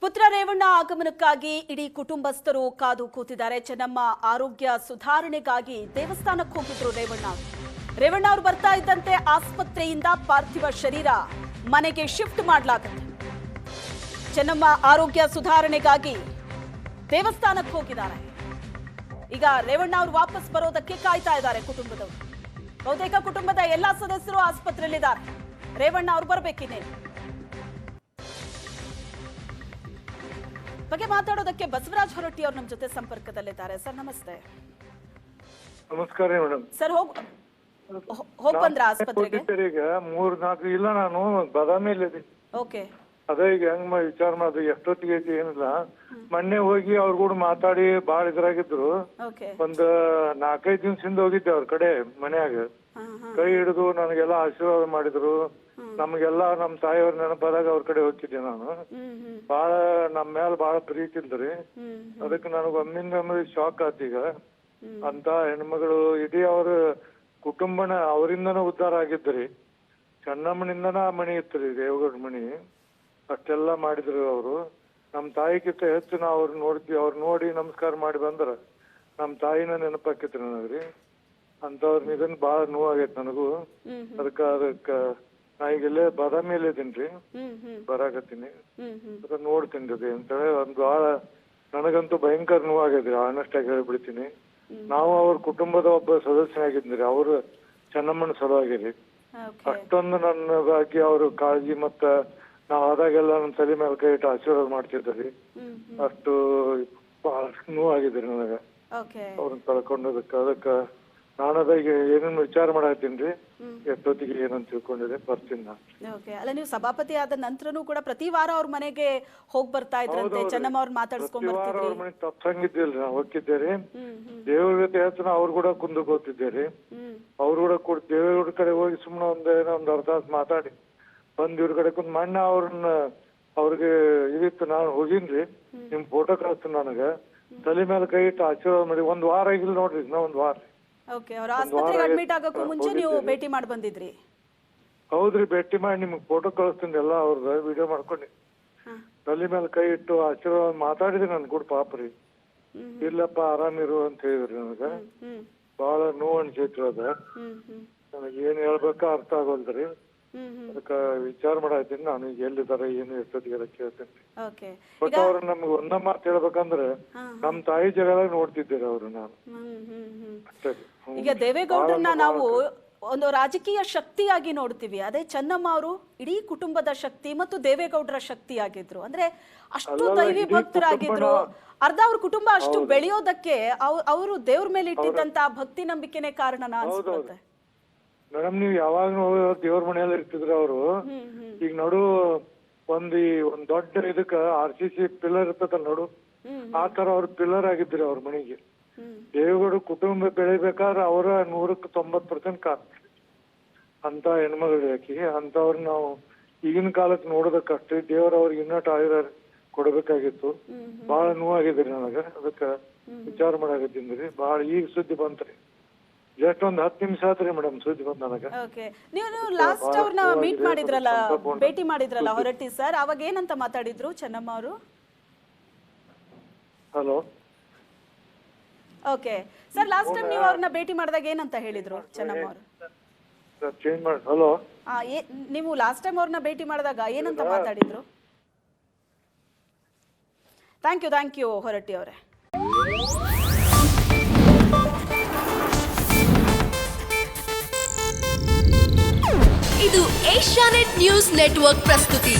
ಪುತ್ರ ರೇವಣ್ಣ ಆಗಮನಕ್ಕಾಗಿ ಇಡೀ ಕುಟುಂಬಸ್ಥರು ಕಾದು ಕೂತಿದ್ದಾರೆ. ಚೆನ್ನಮ್ಮ ಆರೋಗ್ಯ ಸುಧಾರಣೆಗಾಗಿ ದೇವಸ್ಥಾನಕ್ಕೆ ಹೋಗಿದ್ರು ರೇವಣ್ಣ ಅವರು ಬರ್ತಾ ಇದ್ದಂತೆ ಆಸ್ಪತ್ರೆಯಿಂದ ಪಾರ್ಥಿವ ಶರೀರ ಮನೆಗೆ ಶಿಫ್ಟ್ ಮಾಡಲಾಗುತ್ತೆ. ಚೆನ್ನಮ್ಮ ಆರೋಗ್ಯ ಸುಧಾರಣೆಗಾಗಿ ದೇವಸ್ಥಾನಕ್ಕೆ ಹೋಗಿದ್ದಾರೆ. ಈಗ ರೇವಣ್ಣ ಅವರು ವಾಪಸ್ ಬರೋದಕ್ಕೆ ಕಾಯ್ತಾ ಇದ್ದಾರೆ ಕುಟುಂಬದವರು. ಬಹುತೇಕ ಕುಟುಂಬದ ಎಲ್ಲಾ ಸದಸ್ಯರು ಆಸ್ಪತ್ರೆಯಲ್ಲಿದ್ದಾರೆ. ರೇವಣ್ಣ ಅವರು ಬರಬೇಕಿದೆ ಬಗ್ಗೆ ಮಾತಾಡೋದಕ್ಕೆ ಬಸವರಾಜ್ ಹೊರಟ್ಟಿ ಅವರು ನಮ್ಮ ಜೊತೆ ಸಂಪರ್ಕದಲ್ಲಿದ್ದಾರೆ. ಸರ್ ನಮಸ್ತೆ. ನಮಸ್ಕಾರ ಮೇಡಮ್. ಸರ್ ಹೋಗ್ ಬಂದ್ರ ಆಸ್ಪತ್ರೆಗೆ? ಈಗ 3-4 ಇಲ್ಲ, ನಾನು ಬಾದಾಮಿಯಲ್ಲಿ ಇದ್ದೀನಿ. ಓಕೆ. ಅದೇ ಈಗ ಹೆಂಗ್ ವಿಚಾರ ಮಾಡಿದ್ವಿ ಎಷ್ಟೊತ್ತಿಗೆ ಐತಿ ಏನಿಲ್ಲ. ಮೊನ್ನೆ ಹೋಗಿ ಅವ್ರ ಕೂಡ ಮಾತಾಡಿ ಬಾಳ ಇದ್ರಾಗಿದ್ರು. ಒಂದ್ 4-5 ದಿವಸದಿಂದ ಹೋಗಿದ್ದೆ ಅವ್ರ ಕಡೆ ಮನ್ಯಾಗ. ಕೈ ಹಿಡಿದು ನನಗೆಲ್ಲ ಆಶೀರ್ವಾದ ಮಾಡಿದ್ರು. ನಮ್ಗೆಲ್ಲಾ ನಮ್ ತಾಯಿಯವ್ರ ನೆನಪಾದಾಗ ಅವ್ರ ಕಡೆ ಹೋಗಿದ್ದೆ ನಾನು. ಬಾಳ ನಮ್ ಮ್ಯಾಲ ಬಾಳ ಪ್ರೀತಿ ಇಲ್ದ್ರಿ. ಅದಕ್ಕೆ ನನಗ ಒಮ್ಮಿಂದ ಶಾಕ್ ಆತ. ಈಗ ಅಂತ ಹೆಣ್ಮಗಳು ಇಡೀ ಅವ್ರ ಕುಟುಂಬನ ಅವರಿಂದನ ಉದ್ಧಾರ ಆಗಿದ್ರಿ. ಚೆನ್ನಮ್ಮನಿಂದನ ಆ ಮಣಿ ಇತ್ರಿ, ದೇವಗೌಡ ಮಣಿ. ಅಷ್ಟೆಲ್ಲಾ ಮಾಡಿದ್ರು ಅವರು. ನಮ್ ತಾಯಿಗಿಂತ ಹೆಚ್ಚು ನಾವ್ ಅವ್ರ ನೋಡ್ತೀವಿ. ಅವ್ರ ನೋಡಿ ನಮಸ್ಕಾರ ಮಾಡಿ ಬಂದ್ರ ನಮ್ ತಾಯಿನ ನೆನಪಾಕೈತ್ರಿ ನನಗ್ರಿ. ಅಂತವ್ರ ನಿಧನ್ ಬಾಳ ನೋವಾಗೈತಿ ನನಗೂ. ಅದಕ್ಕ ನಾ ಈಗೆಲ್ಲೇ ಬಾದಾಮಿಯಲ್ಲಿ ಇದೀನ್ರಿ, ಬರಾಕತ್ತೀನಿ. ನೋಡ್ತೀನಿ ಅಂತೇಳಿ ಒಂದ್ ಬಾಳ ನನಗಂತೂ ಭಯಂಕರ ನೋವಾಗೈತ್ರಿ. ಆನೆಸ್ಟ್ ಆಗಿ ಹೇಳ್ಬಿಡ್ತೀನಿ. ನಾವು ಅವ್ರ ಕುಟುಂಬದ ಒಬ್ಬ ಸದಸ್ಯನಾಗಿದ್ರಿ. ಅವ್ರು ಚೆನ್ನಮ್ಮನ ಸಲುವಾಗಿರಿ. ಅಷ್ಟೊಂದು ನನ್ನ ಬಗ್ಗೆ ಅವ್ರ ಕಾಳಜಿ ಮತ್ತ ನಾವ್ ಆದಾಗೆಲ್ಲ ನನ್ ತಲೆ ಮೇಲೆ ಕೈ ಇಟ್ಟು ಆಶೀರ್ವಾದ ಮಾಡ್ತಿದ್ರಿ. ಅಷ್ಟು ಬಹಳ ನೋವಾಗಿದ್ರಿ ನನಗ ಅವ್ರನ್ನ ಕಳ್ಕೊಂಡದಕ್ಕ. ಅದಕ್ಕ ನಾನದ ಈಗ ಏನೇನು ವಿಚಾರ ಮಾಡತ್ತೀನ್ರಿ. ಎಷ್ಟೊತ್ತಿಗೆ ಏನಂತ ತಿಳ್ಕೊಂಡಿದೆ ಬರ್ತೀನಿ ನಾನು. ಅಲ್ಲ, ನೀವು ಸಭಾಪತಿ ಆದ ನಂತರನೂ ಕೂಡ ಪ್ರತಿ ವಾರ ಅವ್ರ ಮನೆಗೆ ಹೋಗ್ ಬರ್ತಾ ಇದ್ರಂತೆ, ಚೆನ್ನಮ್ಮ ಅವ್ರ ಮಾತಾಡ್ಸ್ಕೊಂಡ್ ಬರ್ತಿದ್ರಿ. ಅವ್ರ ಮನೆಗೆ ತಪ್ಪಂಗಿದ್ದಿಲ್ರಿ. ನಾವು ಹೋಗಿದ್ದೇರಿ. ದೇವ್ರ ಜೊತೆ ಹೆಚ್ಚು ಅವ್ರು ಕೂಡ ಕುಂದಕ್ ಹೋಗ್ತಿದ್ದೇರಿ. ಅವ್ರು ಕೂಡ ದೇವ್ರ ಕಡೆ ಹೋಗಿ ಸುಮ್ನೆ ಒಂದ್ ಅರ್ಧ ತಾಸು ಮಾತಾಡಿ ಬಂದ್ ಇವ್ರ ಕಡೆ ಕುಂದ್ ಮಣ್ಣ ಅವ್ರಿಗೆ ಇದಿತ್ತು. ನಾನು ಹೋಗಿನ್ರಿ. ನಿಮ್ ಫೋಟೋ ಕಳಿಸ್ತೀನಿ ನನಗ. ತಲೆ ಮೇಲೆ ಕೈ ಇಟ್ಟು ಆಶೀರ್ವಾದ ಮಾಡಿ. ಒಂದ್ ವಾರ ಆಗಿಲ್ಲ ನೋಡ್ರಿ. ಒಂದ್ ವಾರ. ಅಡ್ಮಿಟ್ ಆಗಕ್ಕೂ ಮುಂಚೆ ನೀವು ಭೇಟಿ ಮಾಡಿ ಬಂದಿದ್ರಿ? ಹೌದ್ರಿ, ಭೇಟಿ ಮಾಡಿ ನಿಮ್ಗೆ ಫೋಟೋ ಕಳಿಸ್ತೀನಿ ಎಲ್ಲ ಅವ್ರದ ವಿಡಿಯೋ ಮಾಡ್ಕೊಂಡು. ತಲೆ ಮೇಲೆ ಕೈ ಇಟ್ಟು ಆಶೀರ್ವಾದ ಮಾತಾಡಿದ್ರಿ ನನ್ ಕೂಡ. ಪಾಪ್ರಿ ಇಲ್ಲಪ್ಪ ಆರಾಮಿರು ಅಂತ ಹೇಳಿದ್ರಿ. ನನಗ ಬಹಳ ನೋವು ಅನ್ಸೈತ್ರಿ. ಅದ ನನಗ್ ಏನ್ ಹೇಳ್ಬೇಕ ಅರ್ಥ ಆಗೋಲ್ದ್ರಿ. ಅದಕ್ಕ ವಿಚಾರ ಮಾಡತ್ತೀನಿ ನಾನು. ಈಗ ಎಲ್ಲಿದಾರ ಏನು ಎಷ್ಟೊತ್ತಿಗೆಲ್ಲ ಕೇಳ್ತೇನೆ. ಬಟ್ ಅವ್ರ ನಮ್ಗೆ ಒಂದ ಮಾತು ಹೇಳ್ಬೇಕಂದ್ರೆ ನಮ್ ತಾಯಿ ಜಗಳ ನೋಡ್ತಿದ್ದೀರಿ ಅವ್ರು. ನಾನು ಅಷ್ಟೇ. ಈಗ ದೇವೇಗೌಡರನ್ನ ನಾವು ಒಂದು ರಾಜಕೀಯ ಶಕ್ತಿಯಾಗಿ ನೋಡ್ತೀವಿ. ಅದೇ ಚೆನ್ನಮ್ಮ ಅವರು ಇಡೀ ಕುಟುಂಬದ ಶಕ್ತಿ ಮತ್ತು ದೇವೇಗೌಡರ ಶಕ್ತಿ ಆಗಿದ್ರು. ಅಂದ್ರೆ ಅಷ್ಟು ದೈವಿ ಭಕ್ತರಾಗಿದ್ರು. ಅರ್ಧ ಅವ್ರ ಕುಟುಂಬ ಅಷ್ಟು ಬೆಳೆಯೋದಕ್ಕೆ ಅವರು ದೇವ್ರ ಮೇಲೆ ಇಟ್ಟಿದ್ದಂತ ಭಕ್ತಿ ನಂಬಿಕೆನೆ ಕಾರಣ ಅನ್ಸುತ್ತೆ. ಮೇಡಮ್, ನೀವ್ ಯಾವಾಗ ದೇವ್ರ ಮನೆಯಲ್ಲಿ ಇರ್ತಿದ್ರ ಅವರು. ಈಗ ನೋಡು, ಒಂದ್ ದೊಡ್ಡ ಇದಕ್ಕ RCC ಪಿಲ್ಲರ್ ಇರ್ತದಲ್ಲ ನೋಡು, ಆ ತರ ಅವ್ರ ಪಿಲ್ಲರ್ ಆಗಿದ್ರಿ ಅವ್ರ ಮನೆಗೆ. ದೇವಗೌಡ ಕುಟುಂಬ ಬೆಳಿಬೇಕಾದ್ರೆ ಅವರ 100% ಕಾರಣ. ಅಂತ ಹೆಣ್ಮಗಳು ಹಾಕಿ ಅಂತವ್ರ ನಾವು ಈಗಿನ ಕಾಲಕ್ಕೆ ನೋಡೋದಕ್ಕಷ್ಟೇ ದೇವ್ರ ಅವ್ರಿಗೆ ಇನ್ನಟ್ ಆಯುರ ಕೊಡ್ಬೇಕಾಗಿತ್ತು. ಬಹಳ ನೋವಾಗಿದ್ರಿ ನನಗ. ಅದಕ್ಕ ವಿಚಾರ ಮಾಡಾಕತ್ತೀನ್ರಿ. ಬಹಳ ಈಗ ಸುದ್ದಿ ಬಂತ್ರಿ. ಜಸ್ಟ್ ಒಂದ್ 10 ನಿಮಿಷ ಆತ್ರಿ ಮೇಡಮ್ ಸುದ್ದಿ ಬಂದ್ ನನಗ. ನೀವು ಲಾಸ್ಟ್ ಅವ್ರನ್ನ ಮೀಟ್ ಮಾಡಿದ್ರಲ್ಲ, ಭೇಟಿ ಮಾಡಿದ್ರಲ್ಲ ಹೊರಟ್ಟಿ ಸರ್, ಅವಾಗ ಏನಂತ ಮಾತಾಡಿದ್ರು ಚೆನ್ನಮ್ಮ ಅವರು? Hello. Okay sir, last time ನೀವು ಅವ್ರನ್ನ ಭೇಟಿ ಮಾಡಿದಾಗ ಏನಂತ ಹೇಳಿದ್ರು ಚೆನ್ನಮ್ಮ ಅವರು? ಹಲೋ, ನೀವು ಲಾಸ್ಟ್ ಟೈಮ್ ಅವ್ರನ್ನ ಭೇಟಿ ಮಾಡಿದಾಗ ಏನಂತ ಮಾತಾಡಿದ್ರು? ಥ್ಯಾಂಕ್ ಯು ಹೊರಟ್ಟಿ ಅವರೇ. ಇದು ಏಷ್ಯಾನೆಟ್ ನ್ಯೂಸ್ ನೆಟ್ವರ್ಕ್ ಪ್ರಸ್ತುತಿ.